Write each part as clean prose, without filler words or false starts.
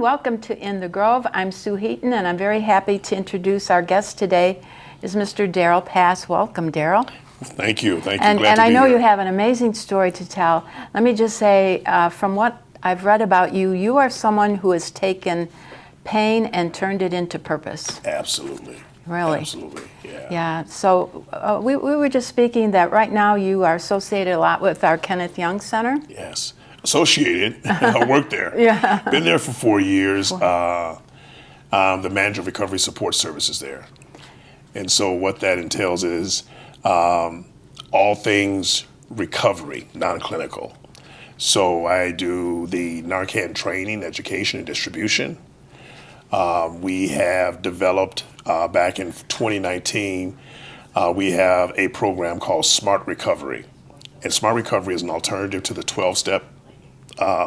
Welcome to In the Grove. I'm Sue Heaton, and I'm very happy to introduce our guest today is Mr. Daryl Pass. Welcome, Daryl. Thank you. Glad and to be I know here. you have an amazing story to tell. Let me just say, from what I've read about you, you are someone who has taken pain and turned it into purpose. Absolutely. Really? Absolutely, yeah. Yeah, so we were just speaking that right now you are associated a lot with our Kenneth Young Center. Yes. Associated. I worked there. Yeah. Been there for 4 years. The manager of recovery support services there. And so what that entails is all things recovery, non-clinical. So I do the Narcan training, education, and distribution. We have developed back in 2019, we have a program called Smart Recovery. And Smart Recovery is an alternative to the 12-step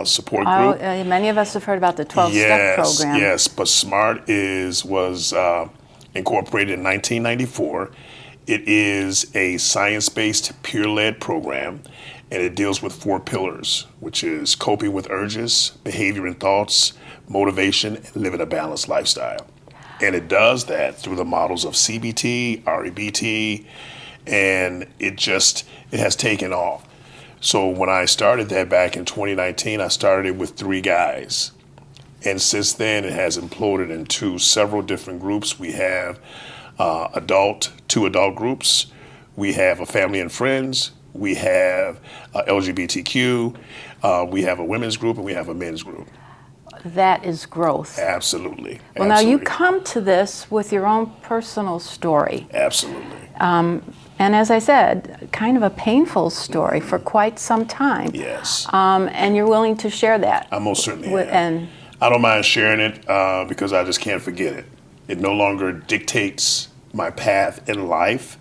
support group. Many of us have heard about the 12-step program. Yes, but Smart was incorporated in 1994. It is a science-based, peer-led program, and it deals with 4 pillars, which is coping with urges, behavior and thoughts, motivation, and living a balanced lifestyle. And it does that through the models of CBT, REBT, and it has taken off. So when I started that back in 2019, I started it with 3 guys. And since then, it has imploded into several different groups. We have 2 adult groups. We have a family and friends. We have LGBTQ. We have a women's group, and we have a men's group. That is growth. Absolutely. Well, now you come to this with your own personal story. Absolutely. And as I said, kind of a painful story for quite some time. Yes. And you're willing to share that. I most certainly am. And I don't mind sharing it because I just can't forget it. It no longer dictates my path in life,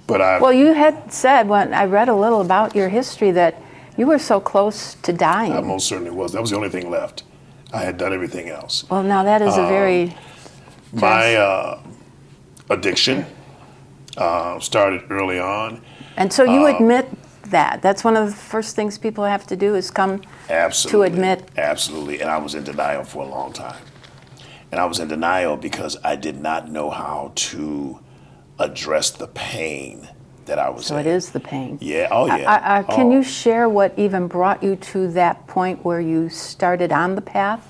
but Well, you had said when I read a little about your history that you were so close to dying. I most certainly was. That was the only thing left. I had done everything else. Well, now that is a very... My addiction started early on. And so you admit that. That's one of the first things people have to do is come to admit. Absolutely. And I was in denial for a long time. And I was in denial because I did not know how to address the pain that I was in. So it is the pain. Yeah. Oh, yeah. Can you share what even brought you to that point where you started on the path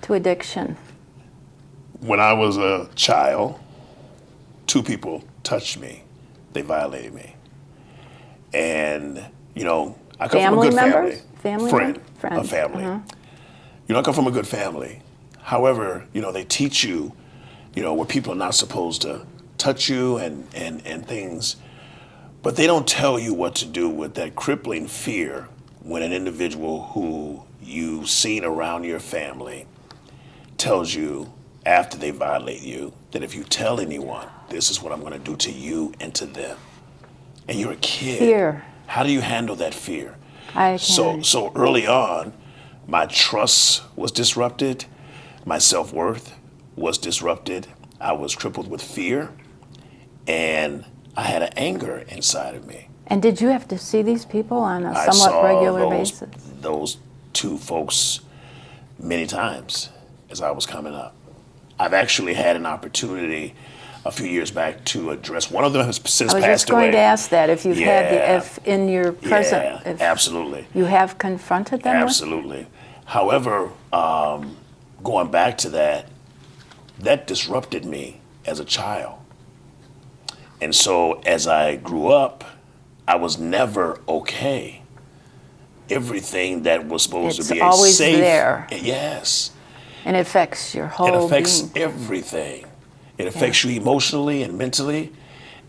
to addiction? When I was a child, 2 people touched me. They violated me. And, I come from a good members? family. Friend. A family. I come from a good family. However, they teach you, where people are not supposed to touch you and things, but they don't tell you what to do with that crippling fear when an individual who you've seen around your family tells you after they violate you that if you tell anyone, this is what I'm going to do to you and to them. And you're a kid. Fear. How do you handle that fear? So early on, my trust was disrupted. My self-worth was disrupted. I was crippled with fear. And I had an anger inside of me. And did you have to see these people on a somewhat regular basis? Those 2 folks many times as I was coming up. I've actually had an opportunity a few years back to address. One of them has since passed away. I was just going to ask that if you've if in your present, if absolutely, you have confronted them. Absolutely. However, going back to that disrupted me as a child. And so as I grew up, I was never okay. Everything that was supposed to be always safe. There. Yes. And it affects your whole being. It affects everything. It affects you emotionally and mentally,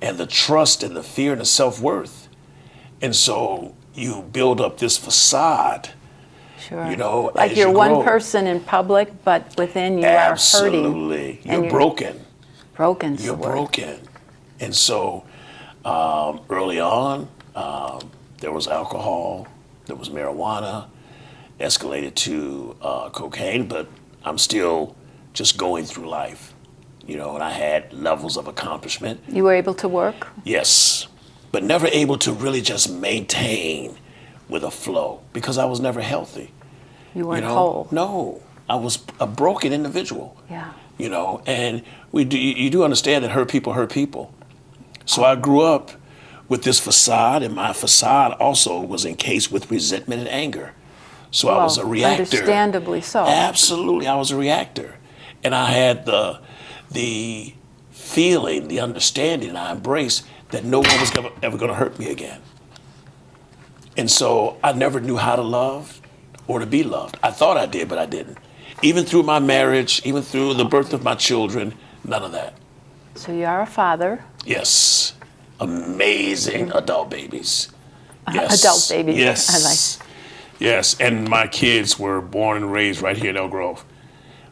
and the trust and the fear and the self-worth. And so you build up this facade. Sure. Like you're one grow. person in public, but within you are hurting. Absolutely. You're broken. Broken's You're broken. And so early on, there was alcohol, there was marijuana, escalated to cocaine, but I'm still just going through life, and I had levels of accomplishment. You were able to work? Yes, but never able to really just maintain with a flow because I was never healthy. You weren't whole. No. I was a broken individual. Yeah. You know, and you do understand that hurt people. So I grew up with this facade, and my facade also was encased with resentment and anger. So I was a reactor. Understandably so. Absolutely, I was a reactor. And I had the feeling, the understanding, I embraced that no one was ever going to hurt me again. And so I never knew how to love or to be loved. I thought I did, but I didn't. Even through my marriage, even through the birth of my children, none of that. So you are a father. Yes. Amazing adult babies. Yes. Adult babies. Yes. I like. Yes. And my kids were born and raised right here in Elk Grove.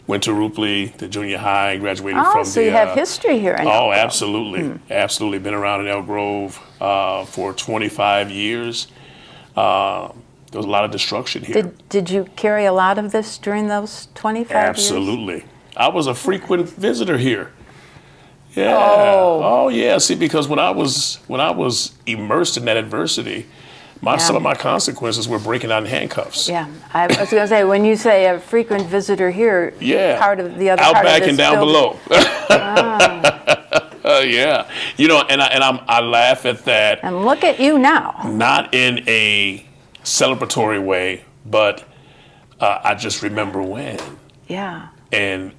Went to Rupley, the junior high, graduated from So you have history here in Elk Grove. Absolutely. Absolutely. Been around in Elk Grove for 25 years. There was a lot of destruction here. Did you carry a lot of this during those 25 years? Absolutely. I was a frequent visitor here. Yeah. Oh. Yeah. See, because when I was immersed in that adversity, some of my consequences were breaking out in handcuffs. Yeah. I was going to say, when you say a frequent visitor here, part of the other out part back of and down below. Yeah. You know, and I laugh at that. And look at you now. Not in a celebratory way, but I just remember when. Yeah. And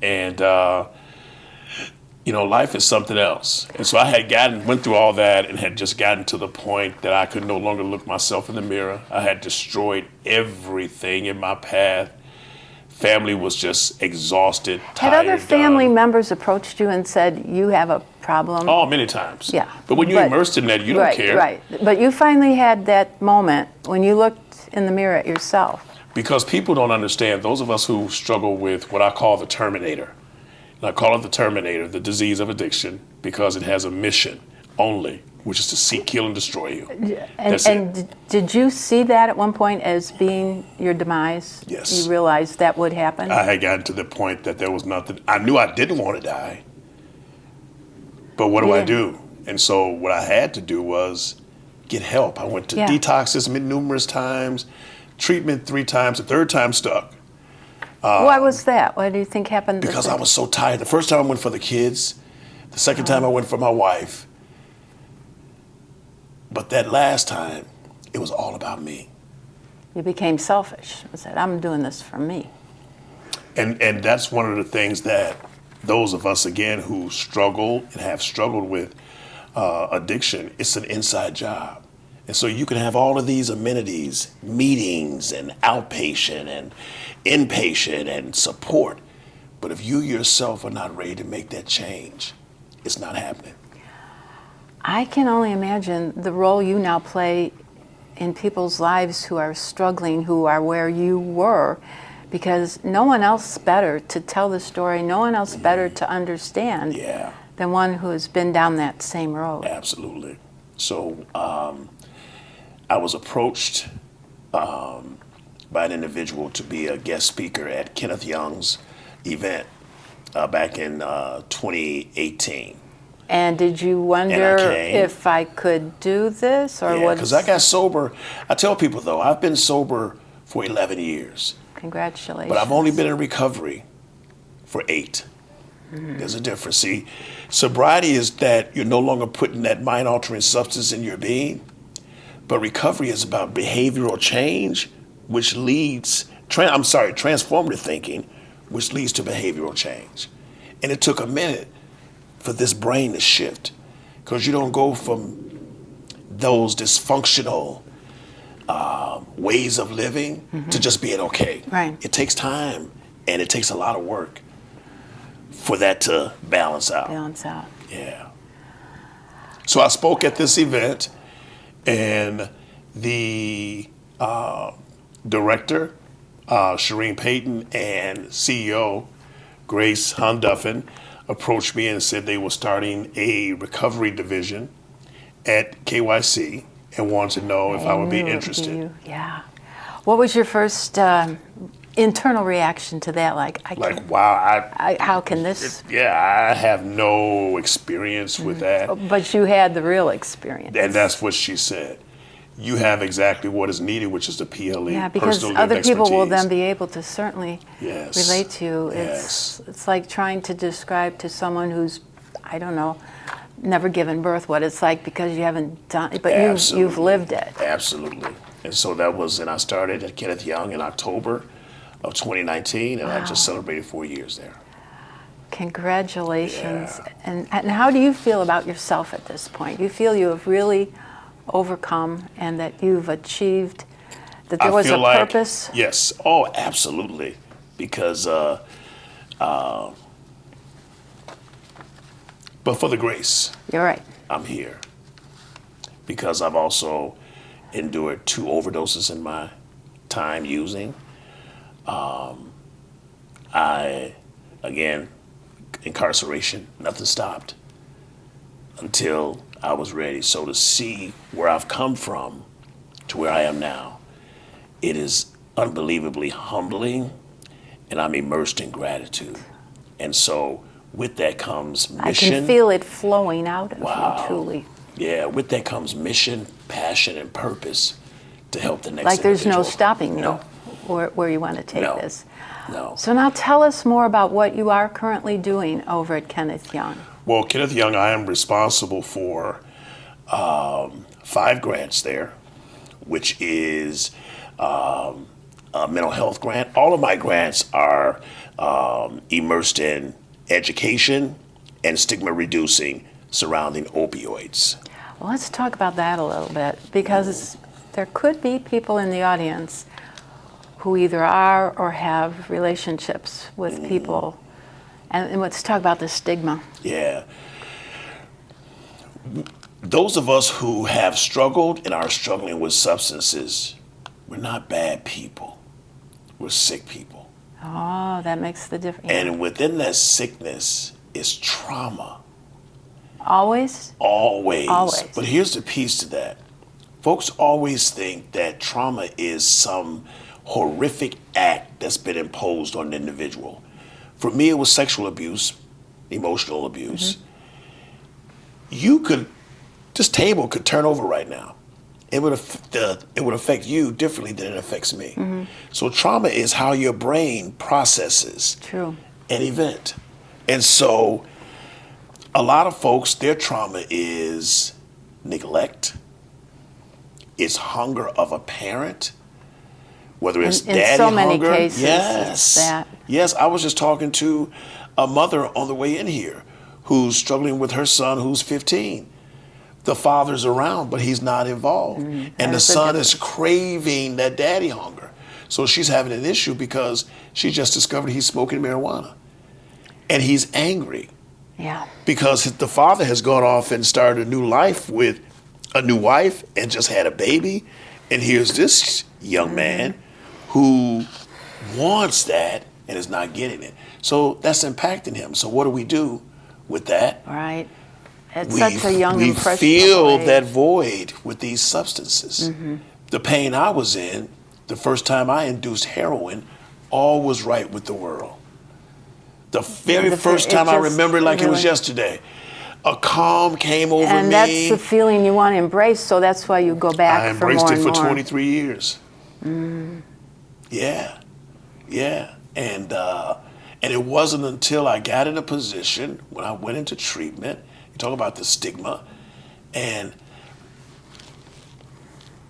you know, life is something else. And so I had went through all that and had just gotten to the point that I could no longer look myself in the mirror. I had destroyed everything in my path. Family was just exhausted, tired. Had other family members approached you and said, you have a problem? Oh, many times. Yeah. But when you're immersed in that, you don't care. Right. But you finally had that moment when you looked in the mirror at yourself. Because people don't understand, those of us who struggle with what I call the Terminator. And I call it the Terminator, the disease of addiction, because it has a mission only, which is to seek, kill, and destroy you. And did you see that at one point as being your demise? Yes. You realized that would happen? I had gotten to the point that there was nothing. I knew I didn't want to die. But what do I do? And so what I had to do was get help. I went to detoxes numerous times, treatment 3 times, the 3rd time stuck. Why was that? What do you think happened? Because I was so tired. The first time I went for the kids. The second time I went for my wife. But that last time, it was all about me. You became selfish. You said, I'm doing this for me. And that's one of the things that those of us, again, who struggle and have struggled with addiction, it's an inside job. And so you can have all of these amenities, meetings and outpatient and inpatient and support. But if you yourself are not ready to make that change, it's not happening. I can only imagine the role you now play in people's lives who are struggling, who are where you were, because no one else better to tell the story, no one else better to understand than one who has been down that same road. Absolutely. So I was approached by an individual to be a guest speaker at Kenneth Young's event back in 2018. And did you wonder if I could do this or what? Because I got sober. I tell people, though, I've been sober for 11 years. Congratulations. But I've only been in recovery for 8. There's a difference. See, sobriety is that you're no longer putting that mind-altering substance in your being. But recovery is about behavioral change, which leads, transformative thinking, which leads to behavioral change. And it took a minute for this brain to shift, because you don't go from those dysfunctional ways of living to just being okay. Right. It takes time, and it takes a lot of work for that to balance out. Yeah. So I spoke at this event, and the director, Shireen Payton, and CEO, Grace Honduffin, approached me and said they were starting a recovery division at KYC and wanted to know if I would be interested. Yeah. What was your first internal reaction to that? Wow. How can this? I have no experience with that. But you had the real experience. And that's what she said. you have exactly what is needed, which is the PLE. Yeah, because personal other lived people will expertise. then be able to certainly Yes. relate to you. Yes. It's like trying to describe to someone who's, I don't know, never given birth what it's like because you haven't done it, but you've Absolutely. lived it. Absolutely. And so and I started at Kenneth Young in October of 2019, and I just celebrated 4 years there. Congratulations. Yeah. And how do you feel about yourself at this point? You feel you have really overcome and that you've achieved, that there I was a feel like, purpose? Yes. Oh, absolutely. Because, but for the grace, You're right. I'm here. Because I've also endured 2 overdoses in my time using. Again, incarceration, nothing stopped until I was ready. So to see where I've come from to where I am now, it is unbelievably humbling, and I'm immersed in gratitude. And so with that comes mission. I can feel it flowing out of Wow. you, truly. Yeah, with that comes mission, passion, and purpose to help the next Like there's no individual. stopping you No. where you want to take No. this. No. So now tell us more about what you are currently doing over at Kenneth Young. Well, Kenneth Young, I am responsible for 5 grants there, which is a mental health grant. All of my grants are immersed in education and stigma reducing surrounding opioids. Well, let's talk about that a little bit because there could be people in the audience who either are or have relationships with people. And let's talk about the stigma. Yeah. Those of us who have struggled and are struggling with substances, we're not bad people. We're sick people. Oh, that makes the difference. And within that sickness is trauma. Always? Always. Always. But here's the piece to that. Folks always think that trauma is some horrific act that's been imposed on an individual. For me, it was sexual abuse, emotional abuse. This table could turn over right now. It would affect you differently than it affects me. So trauma is how your brain processes True. an event. And so a lot of folks, their trauma is neglect, it's hunger of a parent, whether it's In daddy so many hunger. cases, Yes. it's that. Yes, I was just talking to a mother on the way in here who's struggling with her son who's 15. The father's around, but he's not involved. And the That's the son is craving that daddy hunger. So she's having an issue because she just discovered he's smoking marijuana. And he's angry Yeah. because the father has gone off and started a new life with a new wife and just had a baby. And here's this young man who wants that and is not getting it. So that's impacting him. So what do we do with that? Right. It's such a young, we impressionable feel age. that void with these substances. The pain I was in, the first time I induced heroin, all was right with the world. The very first time I remember like it was yesterday. A calm came over And me. that's the feeling you want to embrace, so that's why you go back I for more embraced it and for more. 23 years. Yeah. And it wasn't until I got in a position when I went into treatment, you talk about the stigma, and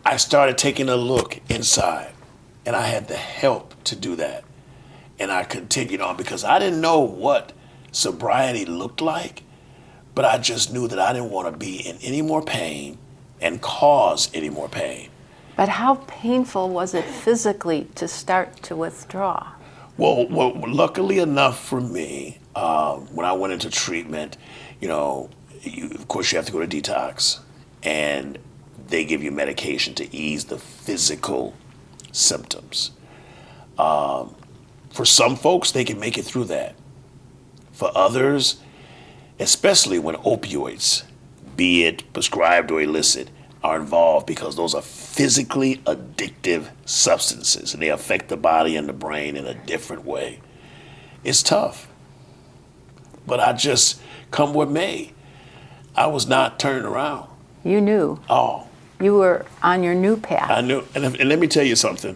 I started taking a look inside, and I had the help to do that. And I continued on because I didn't know what sobriety looked like, but I just knew that I didn't want to be in any more pain and cause any more pain. But how painful was it physically to start to withdraw? Well, luckily enough for me, when I went into treatment, of course you have to go to detox, and they give you medication to ease the physical symptoms. For some folks, they can make it through that. For others, especially when opioids, be it prescribed or illicit, are involved because those are physically addictive substances and they affect the body and the brain in a different way. It's tough. But I just, come what may, I was not turning around. You knew. Oh, You were on your new path. I knew, and let me tell you something.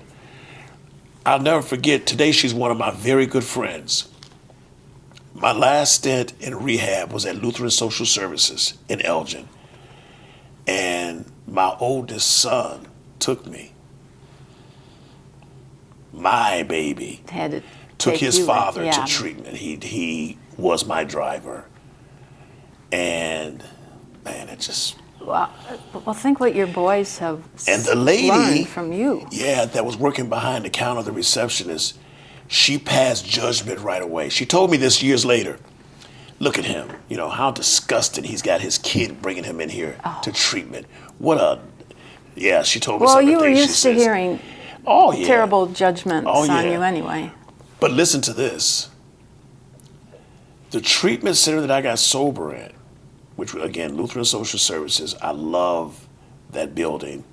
I'll never forget, today she's one of my very good friends. My last stint in rehab was at Lutheran Social Services in Elgin. And my oldest son took me. My baby Had to took take his you father in. to Yeah. treatment. He was my driver. And man, it just... Well, think what your boys have And the lady, learned from you. yeah, that was working behind the counter, the receptionist, she passed judgment right away. She told me this years later. Look at him, you know, how disgusted he's got his kid bringing him in here to treatment. Yeah, she told me Well, some you of the were things she used to says. hearing Oh, yeah. terrible judgments Oh, on yeah. you anyway. But listen to this. The treatment center that I got sober at, which was, again, Lutheran Social Services, I love that building.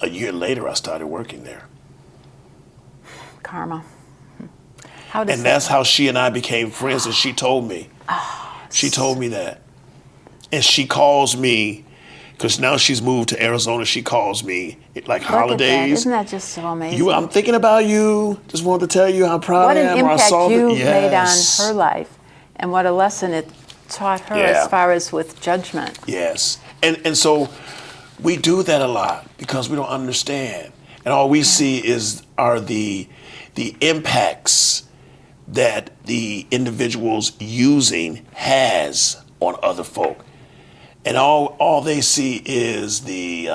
A year later, I started working there. Karma. How does And that's how she and I became friends, and she told me. She told me that. And she calls me, because now she's moved to Arizona, she calls me like Look at that. holidays. Isn't that just so amazing? I'm thinking about you. Just wanted to tell you how proud What I an am. Or I impact saw you that. made on Yes. her life, and what a lesson it taught her Yeah. as far as with judgment. Yes. And so we do that a lot because we don't understand. And all we see are the impacts that the individuals using has on other folk. And all they see is the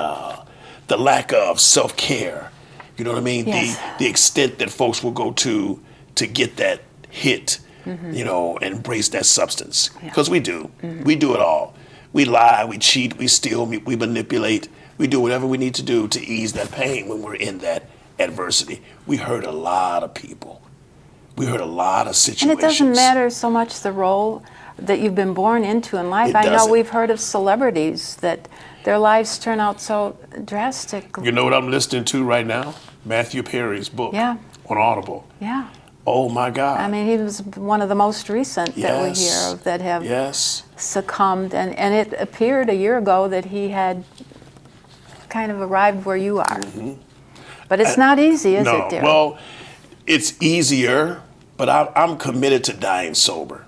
lack of self-care. You know what I mean? Yes. The extent that folks will go to get that hit, you know, and embrace that substance. Because we do. We do it all. We lie, we cheat, we steal, we manipulate. We do whatever we need to do to ease that pain when we're in that adversity. We hurt a lot of people. We hurt a lot of situations. And it doesn't matter so much the role that you've been born into in life. It I know doesn't. we've heard of celebrities that their lives turn out so drastic. You know what I'm listening to right now? Matthew Perry's book Yeah. on Audible. Yeah. Oh my God. I mean, he was one of the most recent that we hear of that have Yes. succumbed. And it appeared a year ago that he had kind of arrived where you are. But it's not easy, is No. it, Daryl? Well, it's easier, but I'm committed to dying sober.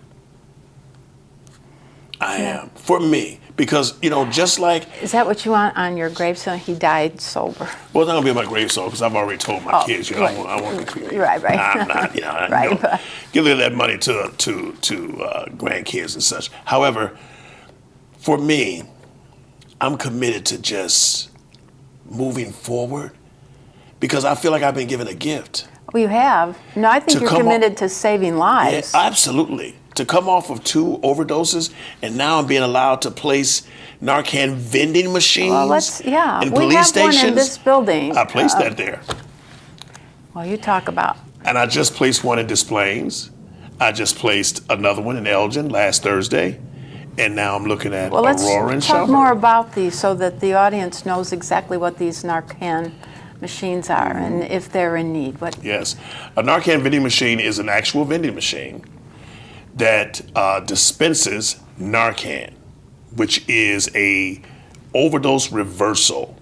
I am. For me. Because, you know, just like, Is that what you want on your gravestone? He died sober. well, it's not going to be on my gravestone because I've already told my Oh, kids, you know, right. I want to be cremated. Right. I'm not, you know, Right. you know, give that money to grandkids and such. However, for me, I'm committed to just moving forward because I feel like I've been given a gift. Well, you have. No, I think To you're come committed to saving Yeah, lives. absolutely. To come off of 2 overdoses and now I'm being allowed to place Narcan vending machines Well, in we police have stations. one in this building. I placed that there. Well, you talk about. And I just placed one in Des Plaines. I just placed another one in Elgin last Thursday. And now I'm looking at Well, let's Aurora and talk Shelburne. more about these so that the audience knows exactly what these Narcan machines are and if they're in need. What? Yes. A Narcan vending machine is an actual vending machine that dispenses Narcan, which is a overdose reversal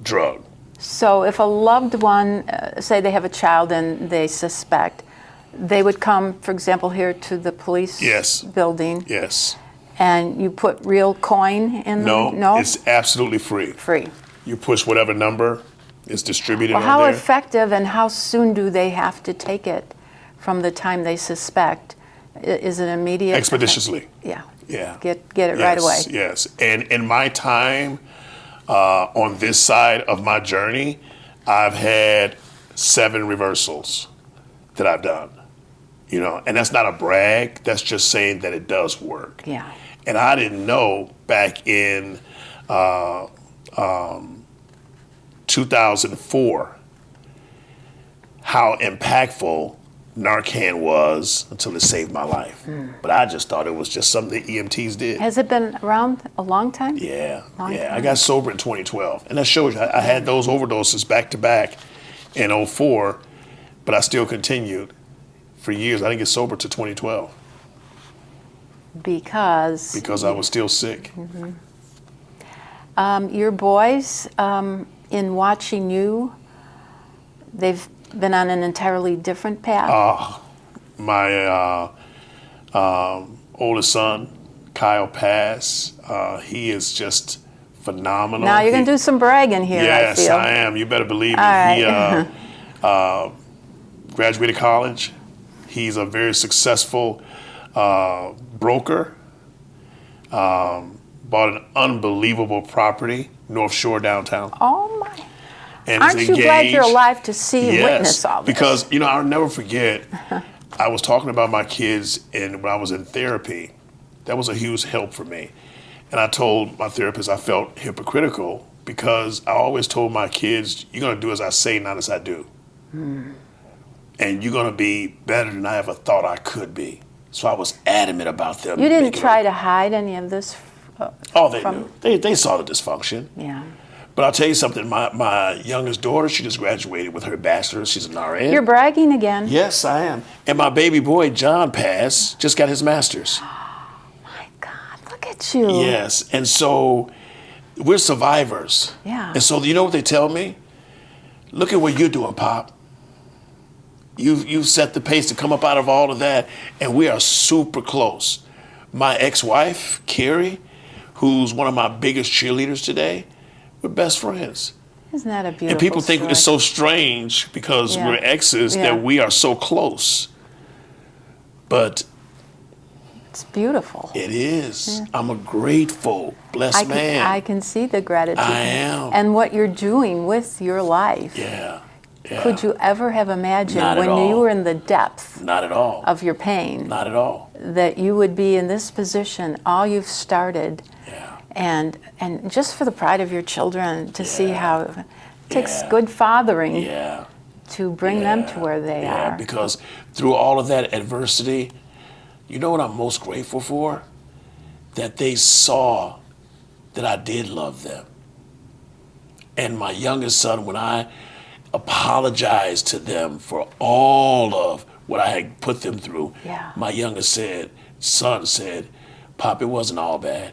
drug. So if a loved one, say they have a child and they suspect, they would come, for example, here to the police Yes. building, Yes. and you put real coin in them? No, it's absolutely free. Free. You push whatever number is distributed Well, on how there. effective and how soon do they have to take it from the time they suspect? Is it immediate? Expeditiously. Yeah. Yeah. Get it right away. Yes. And in my time on this side of my journey, I've had 7 reversals that I've done. You know, and that's not a brag. That's just saying that it does work. Yeah. And I didn't know back in 2004 how impactful Narcan was until it saved my life. But I just thought it was just something the EMTs did. Has it been around a long time? Yeah, Long yeah. I time. got sober in 2012, and that shows you I had those overdoses back to back in '04, but I still continued for years. I didn't get sober to 2012 Because because I was still sick. Your boys, in watching you, they've been on an entirely different path. My oldest son, Kyle Pass, he is just phenomenal. Now you're going to do some bragging here, yes, I feel. I am. You better believe me. All right. He graduated college. He's a very successful broker. Bought an unbelievable property, North Shore downtown. Oh, my. And Aren't is you glad engaged. you're alive to see and Yes, witness all this? because, I'll never forget, I was talking about my kids when I was in therapy. That was a huge help for me. And I told my therapist I felt hypocritical because I always told my kids, you're going to do as I say, not as I do. And you're going to be better than I ever thought I could be. So I was adamant about them. You didn't try to hide any of this? They knew. They saw the dysfunction. Yeah. But I'll tell you something, my youngest daughter, she just graduated with her bachelor's. She's an RN. You're bragging again. Yes, I am. And my baby boy, John Pass, just got his master's. My God, look at you. Yes, and so we're survivors. Yeah. And so you know what they tell me? Look at what you're doing, Pop. You've set the pace to come up out of all of that, and we are super close. My ex-wife, Carrie, who's one of my biggest cheerleaders today, we're best friends. Isn't that a beautiful And people think story? it's so strange because Yeah. we're exes Yeah. that we are so close. But It's beautiful. it is. I'm a grateful, blessed man. I can see the gratitude. I am. And what you're doing with your life. Yeah. Yeah. Could you ever have imagined Not at when you all. were in the depth Not at all. of your pain Not at all. that you would be in this position, all you've started, Yeah. and just for the pride of your children to see Yeah. how it takes Yeah. good fathering Yeah. to bring them to where they Yeah, are. because through all of that adversity, you know what I'm most grateful for? That they saw that I did love them. And my youngest son, when I apologized to them for all of what I had put them through, Yeah. my youngest son said, Pop, it wasn't all bad.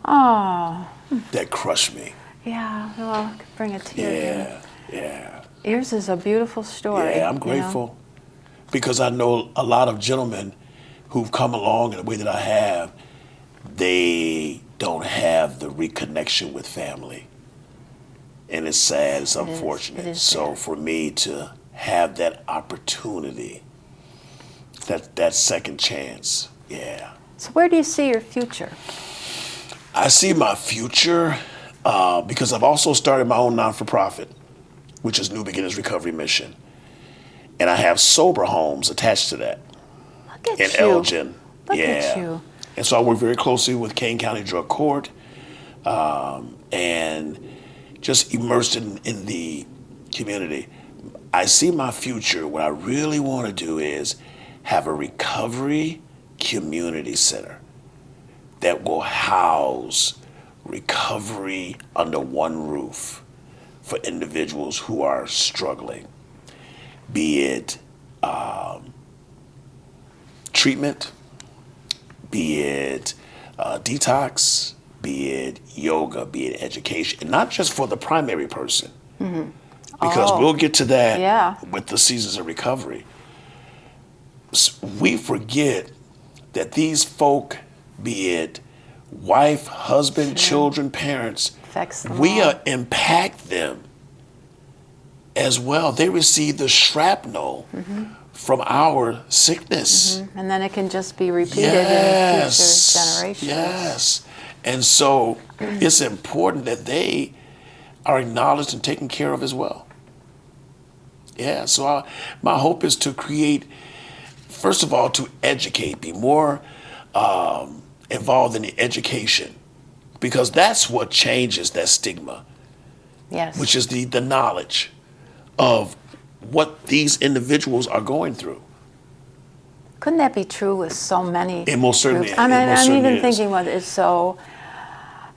Oh, That crushed me. yeah. Well, I could bring a tear. Yeah, yeah. Yours is a beautiful story. Yeah, I'm you know? grateful because I know a lot of gentlemen who've come along in the way that I have, they don't have the reconnection with family. And it's sad, it's unfortunate. It is So sad. for me to have that opportunity, that second chance, yeah. So where do you see your future? I see my future because I've also started my own non-for-profit, which is New Beginnings Recovery Mission. And I have sober homes attached to that Look in at you. Elgin. Look yeah. at you. And so I work very closely with Kane County Drug Court and just immersed in the community. I see my future. What I really want to do is have a recovery community center that will house recovery under one roof for individuals who are struggling, be it treatment, be it detox, be it yoga, be it education, and not just for the primary person, because we'll get to that Yeah. with the seasons of recovery. We forget that these folk, be it wife, husband, children, parents, Affects them we all. impact them as well. They receive the shrapnel from our sickness. And then it can just be repeated in future generations. Yes. And so it's important that they are acknowledged and taken care of as well. Yeah, so my hope is to create, first of all, to educate, be more involved in the education, because that's what changes that stigma, Yes. which is the knowledge of what these individuals are going through. Couldn't that be true with so many It most certainly- groups? I it mean, most I'm certainly even is. thinking what is so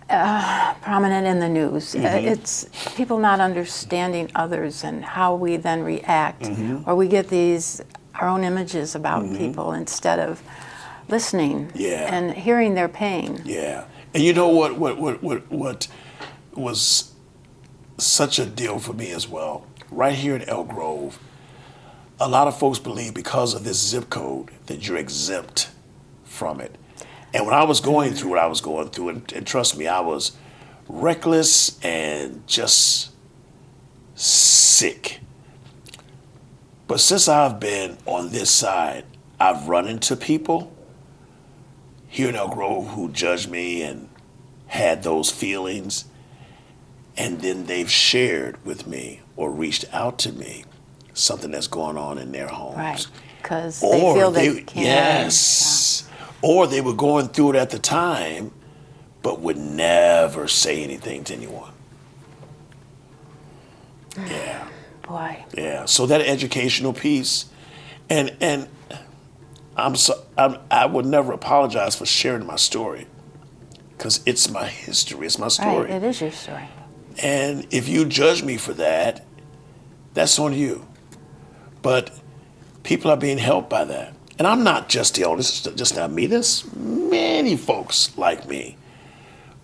prominent in the news. Mm-hmm. It's people not understanding others and how we then react, Mm-hmm. or we get our own images about people instead of listening Yeah. and hearing their pain. Yeah, and you know what was such a deal for me as well. Right here in Elk Grove, a lot of folks believe because of this zip code that you're exempt from it. And when I was going through what I was going through, and trust me, I was reckless and just sick. But since I've been on this side, I've run into people here in Elk Grove who judged me and had those feelings, and then they've shared with me or reached out to me something that's going on in their homes. Right, because they feel they can't. Yes. Or they were going through it at the time, but would never say anything to anyone. Yeah. Boy. Yeah. So that educational piece, and I would never apologize for sharing my story, because it's my history. It's my story. Right. It is your story. And if you judge me for that, that's on you. But people are being helped by that. And I'm not just the only, this is just not me. There's many folks like me.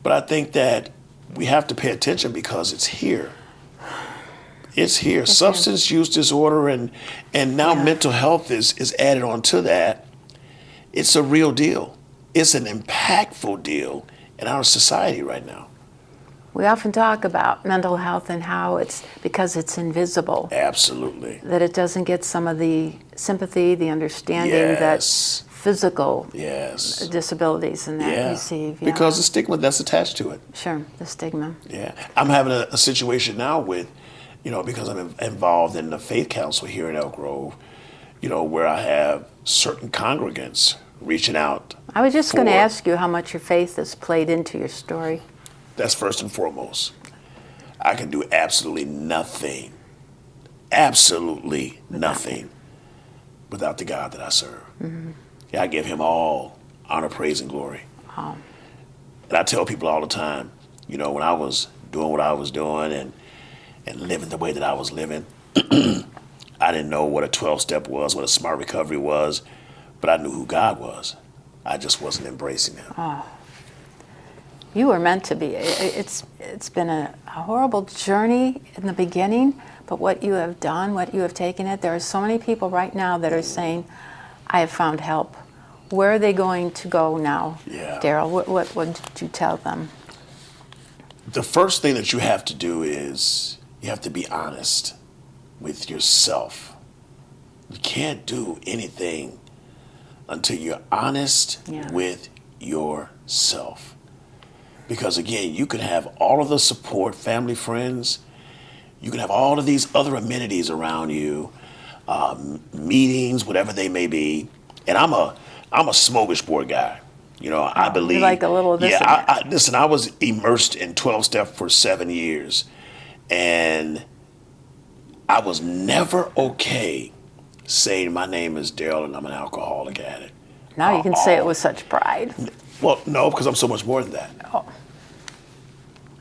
But I think that we have to pay attention because it's here. It's here. It's substance use disorder and now mental health is added on to that. It's a real deal. It's an impactful deal in our society right now. We often talk about mental health and how it's because it's invisible. Absolutely. That it doesn't get some of the sympathy, the understanding that physical disabilities and that receive. Yeah. Because the stigma that's attached to it. Sure, the stigma. Yeah. I'm having a situation now with, because I'm involved in the faith council here in Elk Grove, where I have certain congregants reaching out. I was just going to ask you how much your faith has played into your story. That's first and foremost. I can do absolutely nothing without the God that I serve. Mm-hmm. Yeah, I give him all honor, praise, and glory. Oh. And I tell people all the time, when I was doing what I was doing and living the way that I was living, I didn't know what a 12-step was, what a smart recovery was, but I knew who God was. I just wasn't embracing him. Oh. You were meant to be. It's been a horrible journey in the beginning, but what you have done, what you have taken it, there are so many people right now that are saying, I have found help. Where are they going to go now? Yeah. Daryl, what did you tell them? The first thing that you have to do is you have to be honest with yourself. You can't do anything until you're honest with yourself. Because again, you can have all of the support, family, friends. You can have all of these other amenities around you, meetings, whatever they may be. And I'm a smorgasbord guy. I believe. You like a little of this. Yeah, listen, I was immersed in 12-step for 7 years. And I was never okay saying my name is Daryl and I'm an alcoholic addict. Now you can say it with such pride. Well, no, because I'm so much more than that. Oh,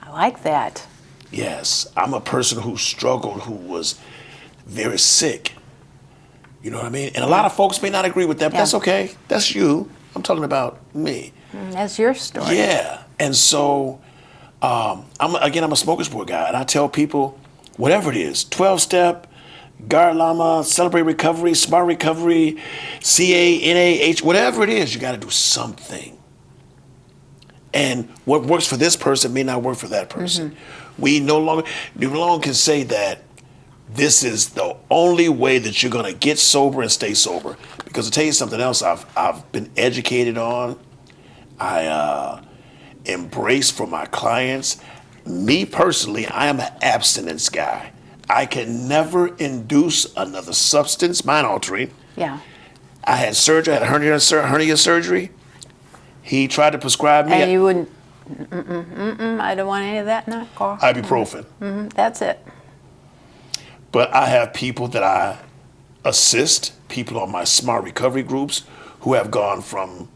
I like that. Yes, I'm a person who struggled, who was very sick. You know what I mean? And a lot of folks may not agree with that, but that's okay. That's you. I'm talking about me. That's your story. Yeah. And so, I'm a smorgasbord guy, and I tell people, whatever it is, 12-step, Guard Lama, Celebrate Recovery, Smart Recovery, CA, NAH, whatever it is, you got to do something. And what works for this person may not work for that person. Mm-hmm. We no longer can say that this is the only way that you're going to get sober and stay sober. Because to tell you something else I've been educated on, I embrace for my clients. Me personally, I am an abstinence guy. I can never induce another substance, mind altering. Yeah. I had surgery, I had hernia surgery. He tried to prescribe me. And you wouldn't, I don't want any of that, not call. Ibuprofen. Mm-hmm. That's it. But I have people that I assist, people on my smart recovery groups who have gone from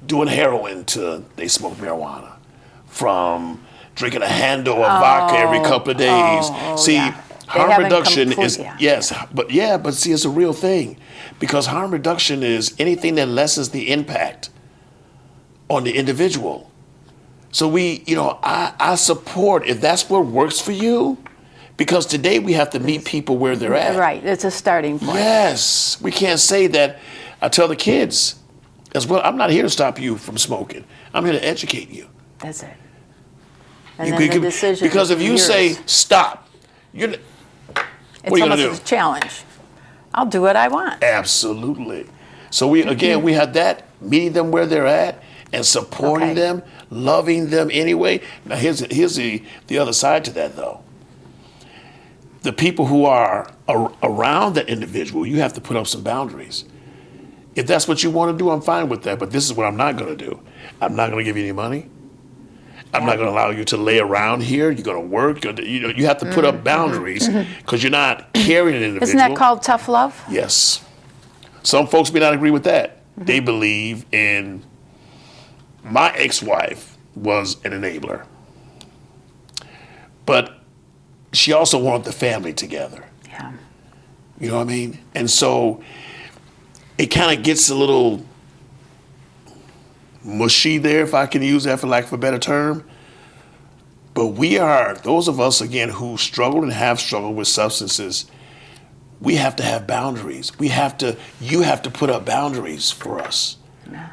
doing heroin to they smoke marijuana, from drinking a handle of vodka every couple of days. Harm reduction is, but see, it's a real thing. Because harm reduction is anything that lessens the impact on the individual. So I support if that's what works for you, because today we have to meet people where they're at. Right, it's a starting point. Yes, we can't say that. I tell the kids as well, I'm not here to stop you from smoking. I'm here to educate you. That's it. And then the decision because if you yours. say stop, what are you going to do? It's almost a challenge. I'll do what I want. Absolutely. So we had that, meeting them where they're at and supporting them, loving them anyway. Now here's the other side to that though. The people who are around that individual, you have to put up some boundaries. If that's what you want to do, I'm fine with that. But this is what I'm not going to do. I'm not going to give you any money. I'm not going to allow you to lay around here. You're going to work. You have to put up boundaries because you're not carrying an individual. Isn't that called tough love? Yes. Some folks may not agree with that. They believe in, my ex-wife was an enabler. But she also wanted the family together. Yeah. You know what I mean? And so it kind of gets a little mushy there, if I can use that for lack of a better term. But those of us, again, who struggle and have struggled with substances, we have to have boundaries. You have to put up boundaries for us.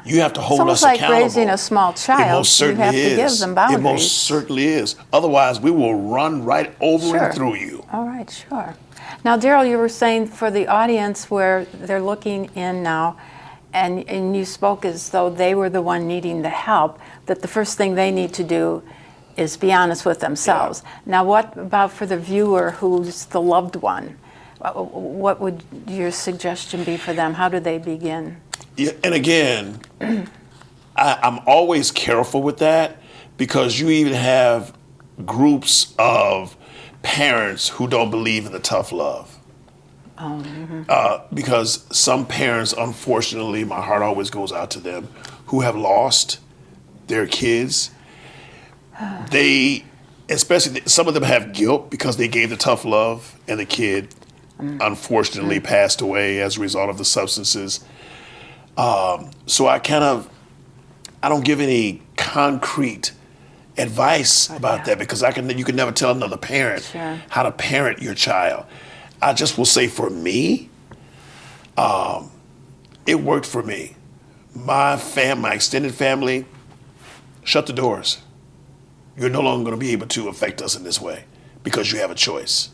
You have to hold us accountable. It's almost like raising a small child. It most certainly you have to give them boundaries. It most certainly is. Otherwise, we will run right over and through you. All right, sure. Now, Daryl, you were saying for the audience where they're looking in now, and you spoke as though they were the one needing the help, that the first thing they need to do is be honest with themselves. Yeah. Now, what about for the viewer who's the loved one? What would your suggestion be for them? How do they begin? Yeah, and again, I'm always careful with that because you even have groups of parents who don't believe in the tough love. Because some parents, unfortunately, my heart always goes out to them, who have lost their kids. Especially some of them have guilt because they gave the tough love and the kid unfortunately passed away as a result of the substances. So I don't give any concrete advice about that because you can never tell another parent how to parent your child. I just will say for me, it worked for me. My extended family, shut the doors. You're no longer going to be able to affect us in this way because you have a choice.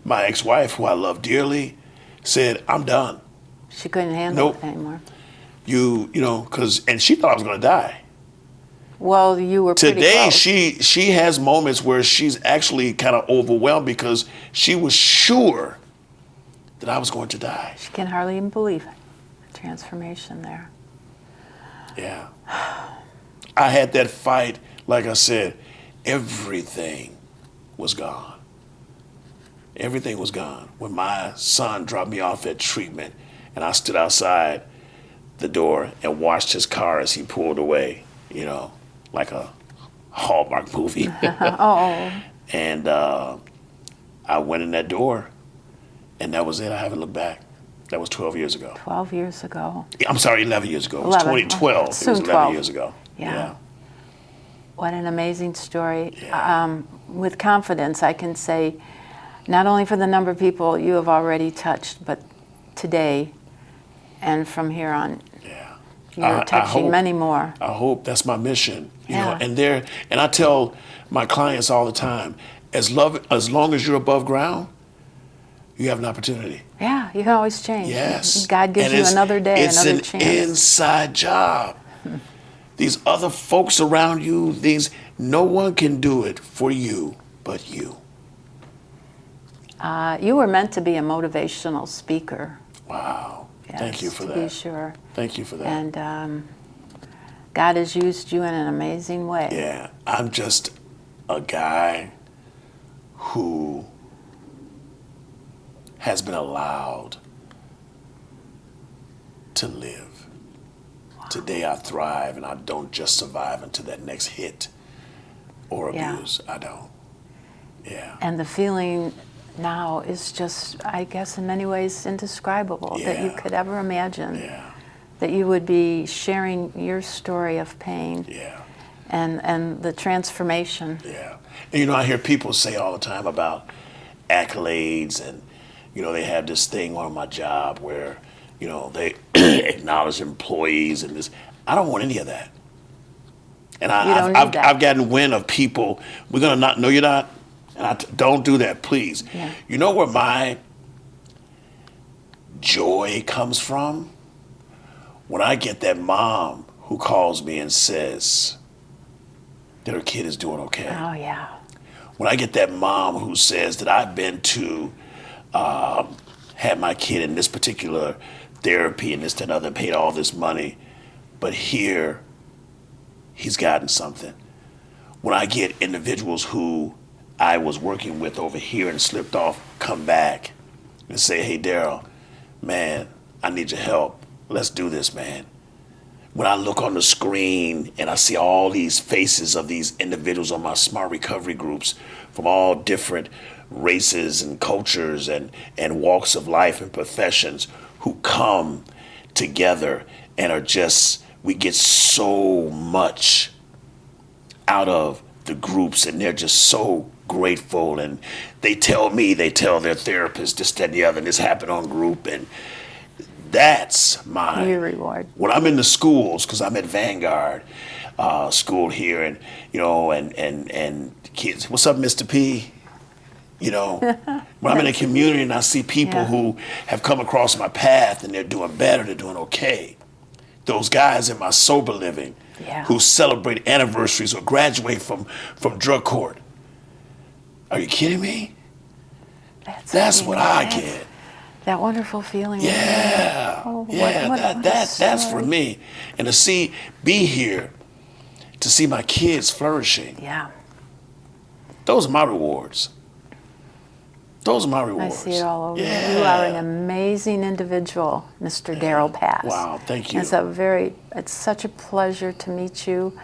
My ex-wife, who I love dearly, said, I'm done. She couldn't handle it anymore. And she thought I was going to die. Well, you were pretty Today, close. she has moments where she's actually kind of overwhelmed because she was sure that I was going to die. She can hardly even believe it. The transformation there. Yeah. I had that fight, like I said, everything was gone. Everything was gone. When my son dropped me off at treatment and I stood outside the door and watched his car as he pulled away, like a Hallmark movie. And I went in that door, and that was it. I haven't looked back. That was 12 years ago. 12 years ago. I'm sorry, 11 years ago. It was 2012. Soon it was 11 12. years ago. Yeah. What an amazing story. Yeah. With confidence, I can say, not only for the number of people you have already touched, but today and from here on, you're touching many more. I hope that's my mission. And I tell my clients all the time, as long as you're above ground, you have an opportunity. Yeah, you can always change. Yes. God gives you another day, another chance. It's an inside job. These other folks around you, no one can do it for you but you. You were meant to be a motivational speaker. Wow. Yes, Thank you for that. To be sure. Thank you for that. And God has used you in an amazing way. Yeah, I'm just a guy who has been allowed to live. Wow. Today I thrive and I don't just survive until that next hit or abuse. I don't. Yeah. And the feeling now is just, I guess, in many ways indescribable that you could ever imagine that you would be sharing your story of pain. Yeah. and the transformation. Yeah. And you know, I hear people say all the time about accolades, and you know, they have this thing on my job where, you know, they acknowledge employees and this. I don't want any of that. And I've gotten wind of people, we're gonna not, no you're not, and don't do that, please. Yeah. You know where my joy comes from? When I get that mom who calls me and says that her kid is doing okay. Oh, yeah. When I get that mom who says that I've been to had my kid in this particular therapy and this, that, and other, paid all this money, but here he's gotten something. When I get individuals who I was working with over here and slipped off come back and say, hey, Daryl, man, I need your help. Let's do this, man. When I look on the screen and I see all these faces of these individuals on my smart recovery groups from all different races and cultures and walks of life and professions who come together and are just, we get so much out of the groups, and they're just so grateful, and they tell their therapist this, that, and the other, and this happened on group, and that's my your reward. When I'm in the schools, because I'm at Vanguard School here, and you know, and kids, what's up, Mr. P? You know, when I'm in a community and I see people who have come across my path and they're doing better, they're doing okay. Those guys in my sober living who celebrate anniversaries or graduate from drug court. Are you kidding me? That's what I get. That wonderful feeling. Yeah. Oh, That's for me. And to be here, to see my kids flourishing. Yeah. Those are my rewards. Those are my rewards. I see it all over. Yeah. You are an amazing individual, Mr. Daryl Pass. Wow, thank you. It's such a pleasure to meet you.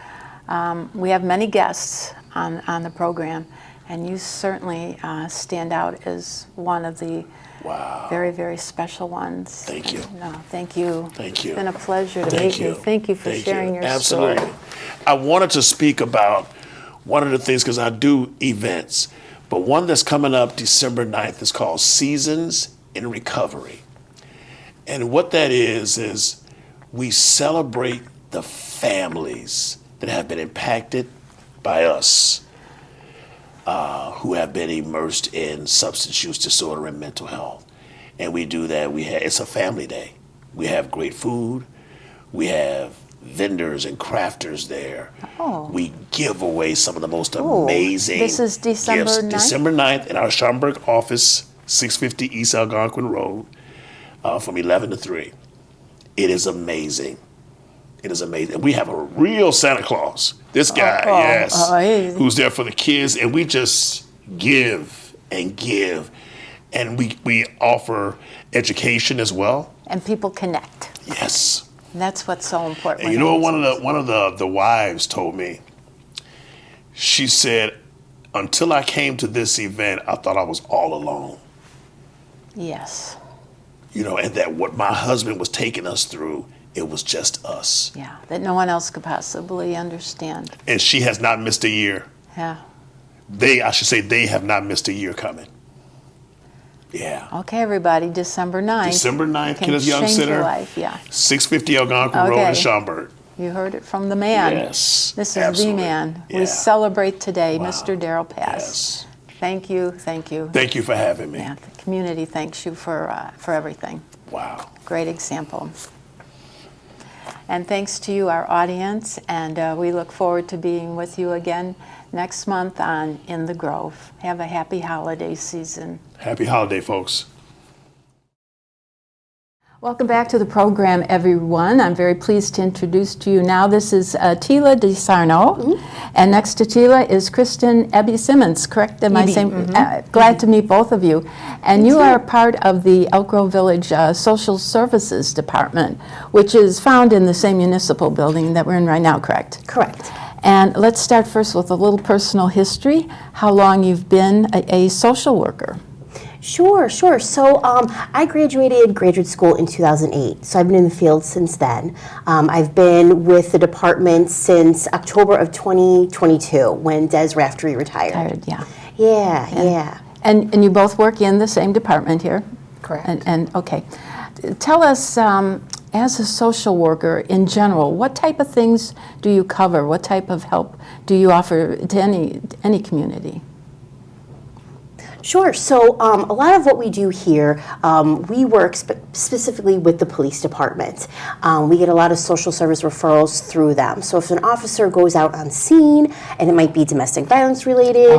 We have many guests on the program, and you certainly stand out as one of the very, very special ones. Thank you. No, thank you. Thank you. It's been a pleasure to meet you. Thank you for sharing your Absolutely. story. I wanted to speak about one of the things, because I do events, but one that's coming up December 9th is called Seasons in Recovery. And what that is we celebrate the families that have been impacted by us, who have been immersed in substance use disorder and mental health. And we do that. It's a family day. We have great food. We have vendors and crafters there. Oh. We give away some of the most amazing This is December gifts. 9th? December 9th in our Schaumburg office, 650 East Algonquin Road, from 11 to 3. It is amazing. It is amazing. We have a real Santa Claus. This guy, who's there for the kids, and we just give and give, and we offer education as well. And people connect. Yes. And that's what's so important. And you know what one of the wives told me? She said, until I came to this event, I thought I was all alone. Yes. You know, and that what my husband was taking us through, it was just us. Yeah, that no one else could possibly understand. And she has not missed a year. Yeah. They have not missed a year coming. Yeah. Okay, everybody, December 9th. December 9th, can Kenneth Young change Center. Your life, yeah. 650 Algonquin Road in Schaumburg. You heard it from the man. Yes. This is absolutely. the man. Yeah. We celebrate today, Wow. Mr. Daryl Pass. Yes. Thank you, thank you. Thank you for having me. Yeah, the community thanks you for everything. Wow. Great example. And thanks to you, our audience, and we look forward to being with you again next month on In the Grove. Have a happy holiday season. Happy holiday, folks. Welcome back to the program, everyone. I'm very pleased to introduce to you now, this is Telia DeSarno, and next to Telia is Kristin Simmons, correct? Am I saying? Glad to meet both of you. And you are part of the Elk Grove Village Social Services Department, which is found in the same municipal building that we're in right now, correct? Correct. And let's start first with a little personal history, how long you've been a social worker. Sure, sure. So I graduated graduate school in 2008, so I've been in the field since then. I've been with the department since October of 2022 when Des Raftery retired. Yeah. Yeah. And you both work in the same department here? Correct. And okay. Tell us, as a social worker in general, what type of things do you cover? What type of help do you offer to any community? Sure. So a lot of what we do here, we work specifically with the police department. We get a lot of social service referrals through them. So if an officer goes out on scene, and it might be domestic violence related,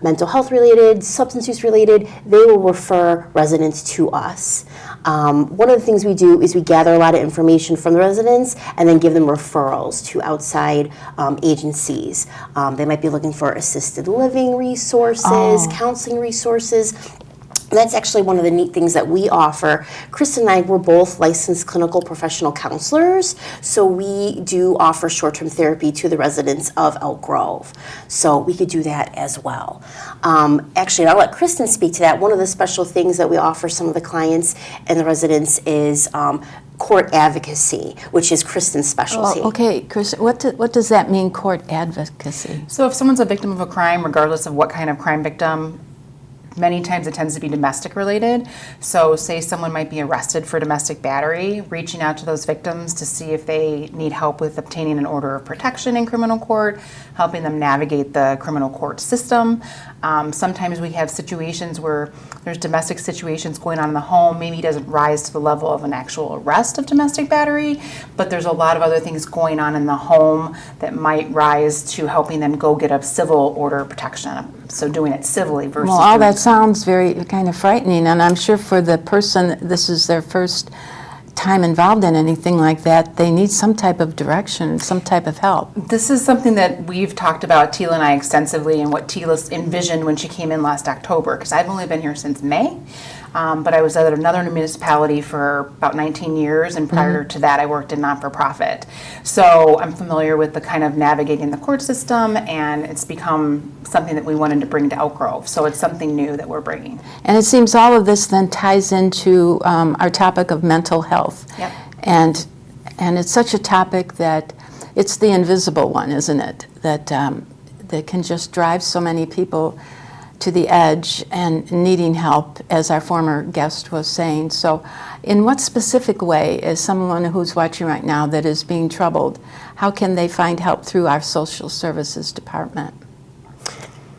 mental health related, substance use related, they will refer residents to us. One of the things we do is we gather a lot of information from the residents and then give them referrals to outside agencies. They might be looking for assisted living resources, counseling resources. That's actually one of the neat things that we offer. Kristin and I, we're both licensed clinical professional counselors, so we do offer short-term therapy to the residents of Elk Grove. So we could do that as well. Actually, I'll let Kristin speak to that. One of the special things that we offer some of the clients and the residents is court advocacy, which is Kristin's specialty. Okay, Kristin, what does that mean, court advocacy? So if someone's a victim of a crime, regardless of what kind of crime victim, many times it tends to be domestic related. So say someone might be arrested for domestic battery, reaching out to those victims to see if they need help with obtaining an order of protection in criminal court, helping them navigate the criminal court system. Sometimes we have situations where there's domestic situations going on in the home. Maybe it doesn't rise to the level of an actual arrest of domestic battery, but there's a lot of other things going on in the home that might rise to helping them go get a civil order of protection. So doing it civilly versus Well, all that sounds very kind of frightening, and I'm sure for the person, this is their first time involved in anything like that, they need some type of direction, some type of help. This is something that we've talked about, Telia and I, extensively, and what Telia envisioned when she came in last October, because I've only been here since May, but I was at another municipality for about 19 years, and prior to that I worked in not-for-profit. So I'm familiar with the kind of navigating the court system, and it's become something that we wanted to bring to Elk Grove. So it's something new that we're bringing. And it seems all of this then ties into our topic of mental health. Yep. And it's such a topic that it's the invisible one, isn't it? That can just drive so many people to the edge and needing help, as our former guest was saying. So in what specific way, as someone who's watching right now that is being troubled, how can they find help through our social services department?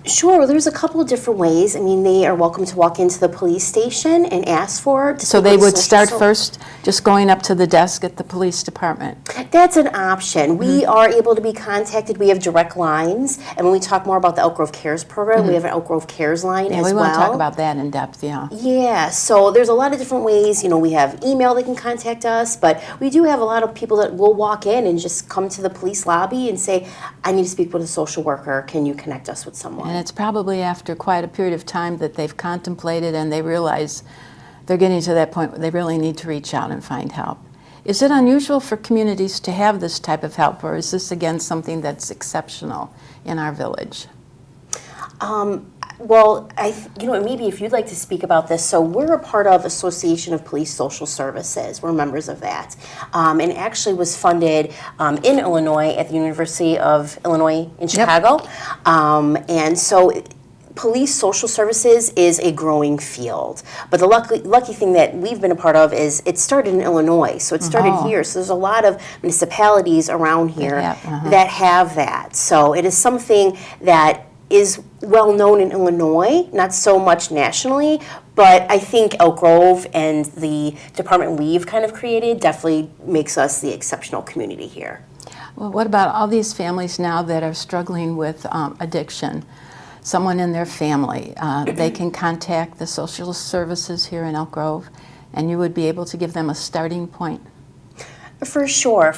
Sure, well, there's a couple of different ways. I mean, they are welcome to walk into the police station and ask for. So they would start first just going up to the desk at the police department? That's an option. We are able to be contacted. We have direct lines. And when we talk more about the Elk Grove Cares program, we have an Elk Grove Cares line as well. We want to talk about that in depth, yeah. Yeah, so there's a lot of different ways. You know, we have email they can contact us, but we do have a lot of people that will walk in and just come to the police lobby and say, I need to speak with a social worker. Can you connect us with someone? And it's probably after quite a period of time that they've contemplated and they realize they're getting to that point where they really need to reach out and find help. Is it unusual for communities to have this type of help, or is this, again, something that's exceptional in our village? Well, maybe if you'd like to speak about this. So we're a part of Association of Police Social Services. We're members of that. And actually was funded in Illinois at the University of Illinois in Chicago. And so police social services is a growing field. But the lucky thing that we've been a part of is it started in Illinois. So it started here. So there's a lot of municipalities around here that have that. So it is something that is well known in Illinois, not so much nationally, but I think Elk Grove and the department we've kind of created definitely makes us the exceptional community here. Well, what about all these families now that are struggling with addiction? Someone in their family, they can contact the social services here in Elk Grove, and you would be able to give them a starting point? For sure.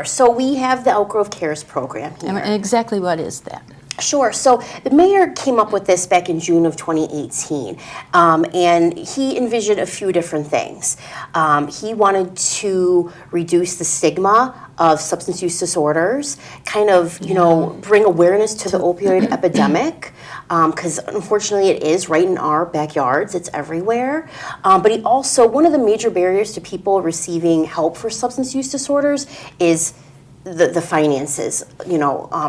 So we have the Elk Grove Cares program here. And exactly what is that? Sure. So the mayor came up with this back in June of 2018, and he envisioned a few different things. He wanted to reduce the stigma of substance use disorders, kind of, bring awareness to the opioid epidemic, because unfortunately it is right in our backyards, it's everywhere. But he also, one of the major barriers to people receiving help for substance use disorders is the finances,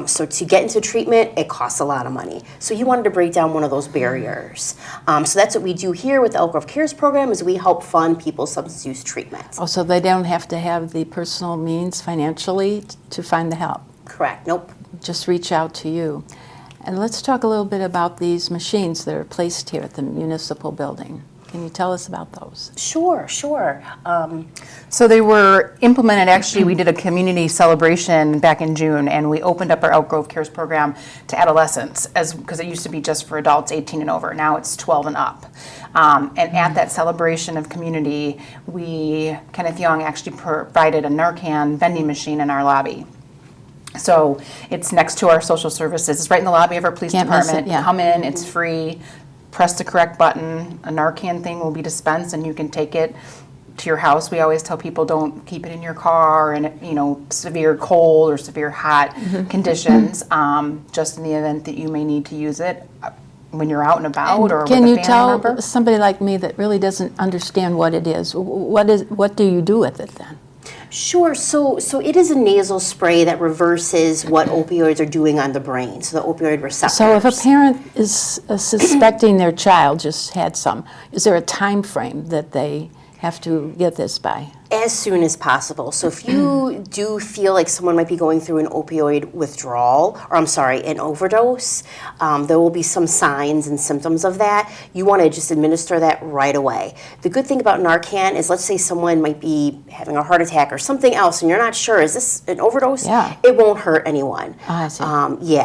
so to get into treatment, it costs a lot of money. So he wanted to break down one of those barriers. So that's what we do here with the Elk Grove Cares program, is we help fund people's substance use treatment. Oh, so they don't have to have the personal means financially to find the help. Correct. Nope. Just reach out to you. And let's talk a little bit about these machines that are placed here at the municipal building. Can you tell us about those? Sure. So they were implemented, actually, we did a community celebration back in June, and we opened up our Elk Grove Cares program to adolescents, because it used to be just for adults 18 and over. Now it's 12 and up. And at that celebration of community, Kenneth Young actually provided a Narcan vending machine in our lobby. So it's next to our social services. It's right in the lobby of our police Can't miss it, department. yeah. Come in, it's free. Press the correct button, a Narcan thing will be dispensed, and you can take it to your house. We always tell people, don't keep it in your car in severe cold or severe hot conditions, just in the event that you may need to use it when you're out and about or with a Can you family tell member. somebody like me that really doesn't understand what it is, what do you do with it then? Sure. So it is a nasal spray that reverses what opioids are doing on the brain, so the opioid receptors. So if a parent is suspecting their child just had some, is there a time frame that they have to get this by? As soon as possible. So if you do feel like someone might be going through an opioid withdrawal, an overdose, there will be some signs and symptoms of that. You want to just administer that right away. The good thing about Narcan is, let's say someone might be having a heart attack or something else, and you're not sure, is this an overdose? Yeah. It won't hurt anyone. I see.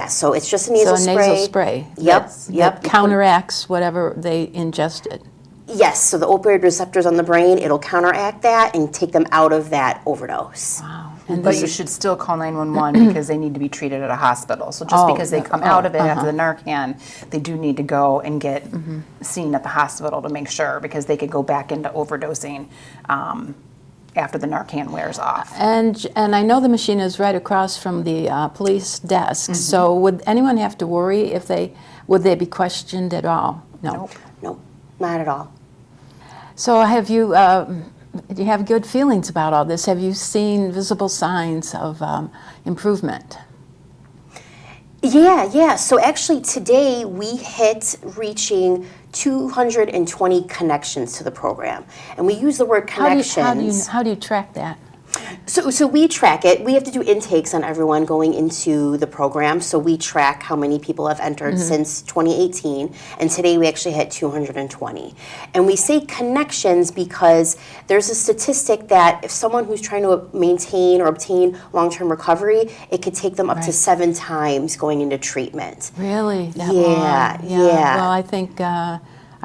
So it's just a nasal spray. So a nasal spray. Yep. That counteracts whatever they ingested. Yes, so the opioid receptors on the brain, it'll counteract that and take them out of that overdose. Wow. But you should still call 911 because they need to be treated at a hospital. So just because they come out of it after the Narcan, they do need to go and get seen at the hospital to make sure, because they could go back into overdosing after the Narcan wears off. And I know the machine is right across from the police desk. So would anyone have to worry would they be questioned at all? No. Nope, not at all. So do you have good feelings about all this? Have you seen visible signs of improvement? Yeah. So actually today we hit reaching 220 connections to the program. And we use the word connections. How do you track that? So we track it. We have to do intakes on everyone going into the program. So we track how many people have entered since 2018. And today we actually had 220. And we say connections because there's a statistic that if someone who's trying to maintain or obtain long-term recovery, it could take them up to 7 times going into treatment. Really? That Yeah. Well, I think our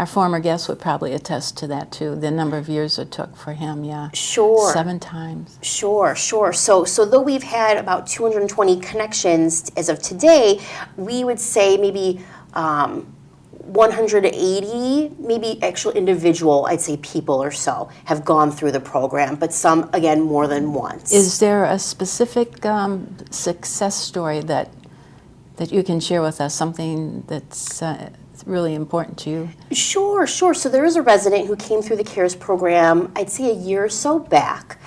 former guest would probably attest to that too. The number of years it took for him, Sure. 7 times. Sure. So though we've had about 220 connections as of today, we would say maybe 180, maybe actual individual, I'd say people or so, have gone through the program, but some, again, more than once. Is there a specific success story that you can share with us, something that's really important to you? Sure. So there is a resident who came through the CARES program, I'd say a year or so back.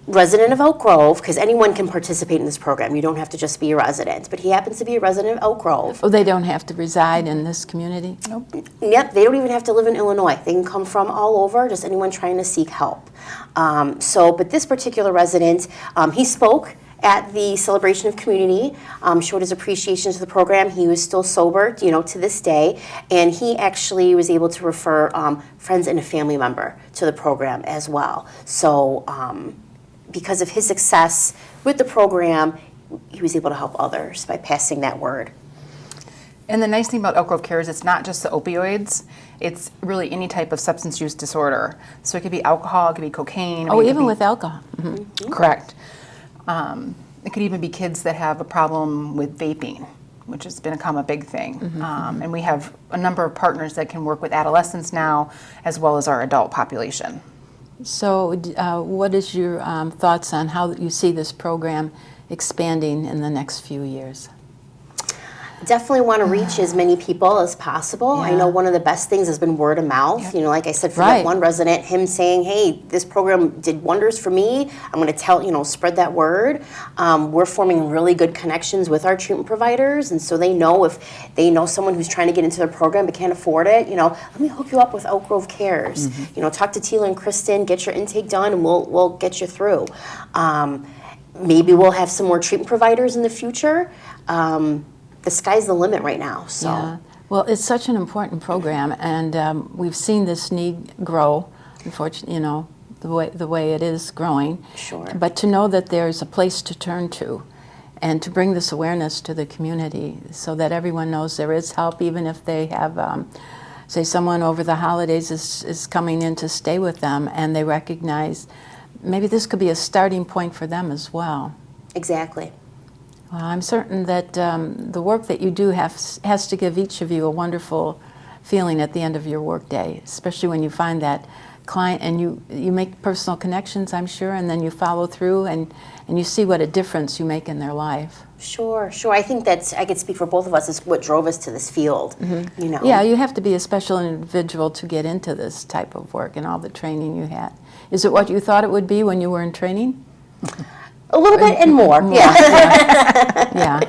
Resident of Elk Grove, because anyone can participate in this program. You don't have to just be a resident. But he happens to be a resident of Elk Grove. Oh, they don't have to reside in this community? Nope. Yep, they don't even have to live in Illinois. They can come from all over, just anyone trying to seek help. But this particular resident, he spoke at the celebration of community, showed his appreciation to the program. He was still sober, to this day, and he actually was able to refer friends and a family member to the program as well. So because of his success with the program, he was able to help others by passing that word. And the nice thing about Elk Grove Cares, it's not just the opioids, it's really any type of substance use disorder. So it could be alcohol, it could be cocaine. Oh, even with alcohol? Correct. It could even be kids that have a problem with vaping, which has become a big thing. And we have a number of partners that can work with adolescents now, as well as our adult population. So what is your thoughts on how you see this program expanding in the next few years? Definitely want to reach as many people as possible. I know one of the best things has been word of mouth. You know, like I said, for that one resident, him saying, "Hey, this program did wonders for me. I'm going to tell, spread that word." We're forming really good connections with our treatment providers, and so they know if they know someone who's trying to get into the program but can't afford it, let me hook you up with Oak Grove Cares. Talk to Telia and Kristin, get your intake done, and we'll get you through. Maybe we'll have some more treatment providers in the future. The sky's the limit right now. So, yeah. Well, it's such an important program, and we've seen this need grow. Unfortunately, the way it is growing. Sure. But to know that there's a place to turn to, and to bring this awareness to the community, so that everyone knows there is help, even if they have, say, someone over the holidays is coming in to stay with them, and they recognize maybe this could be a starting point for them as well. Exactly. Well, I'm certain that the work that you do has to give each of you a wonderful feeling at the end of your workday, especially when you find that client and you make personal connections, I'm sure, and then you follow through and you see what a difference you make in their life. Sure. I think I could speak for both of us. Is what drove us to this field. Yeah, you have to be a special individual to get into this type of work and all the training you had. Is it what you thought it would be when you were in training? A little bit and more. Yeah.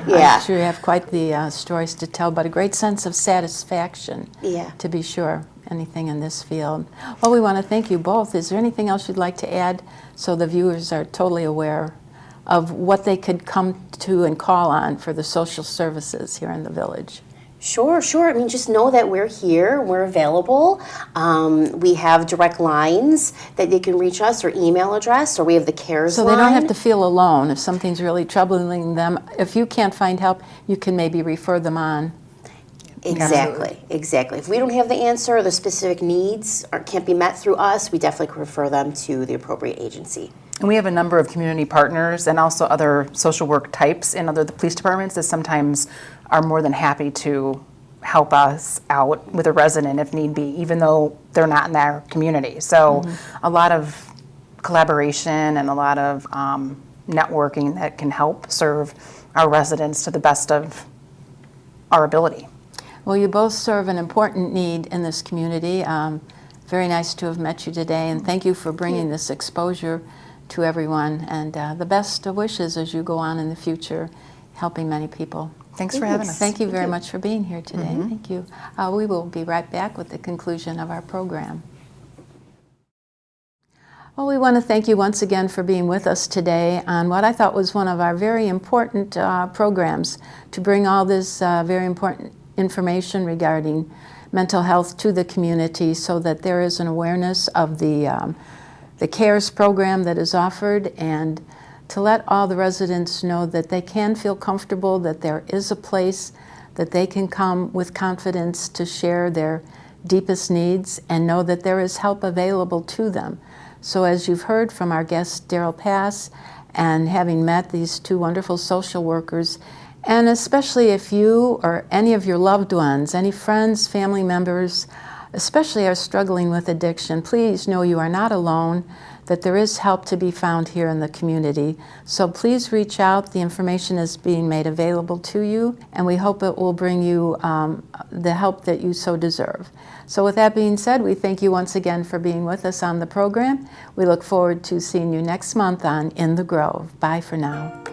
Yeah. I'm sure you have quite the stories to tell, but a great sense of satisfaction, to be sure, anything in this field. Well, we want to thank you both. Is there anything else you'd like to add so the viewers are totally aware of what they could come to and call on for the social services here in the village? Sure. I mean, just know that we're here, we're available. We have direct lines that they can reach us, or email address, or we have the CARES line. So they don't have to feel alone if something's really troubling them. If you can't find help, you can maybe refer them on. Exactly. If we don't have the answer, or the specific needs can't be met through us, we definitely can refer them to the appropriate agency. And we have a number of community partners and also other social work types in the police departments that sometimes are more than happy to help us out with a resident if need be, even though they're not in their community. So a lot of collaboration and a lot of networking that can help serve our residents to the best of our ability. Well, you both serve an important need in this community. Very nice to have met you today, and thank you for bringing this exposure to everyone, and the best wishes as you go on in the future, helping many people. Thanks for having us. Thank you very much for being here today. Thank you. We will be right back with the conclusion of our program. Well, we want to thank you once again for being with us today on what I thought was one of our very important programs to bring all this very important information regarding mental health to the community, so that there is an awareness of the CARES program that is offered, and to let all the residents know that they can feel comfortable, that there is a place that they can come with confidence to share their deepest needs and know that there is help available to them. So as you've heard from our guest, Daryl Pass, and having met these two wonderful social workers, and especially if you or any of your loved ones, any friends, family members, especially are struggling with addiction, please know you are not alone, that there is help to be found here in the community. So please reach out. The information is being made available to you, and we hope it will bring you the help that you so deserve. So with that being said, we thank you once again for being with us on the program. We look forward to seeing you next month on In the Grove. Bye for now.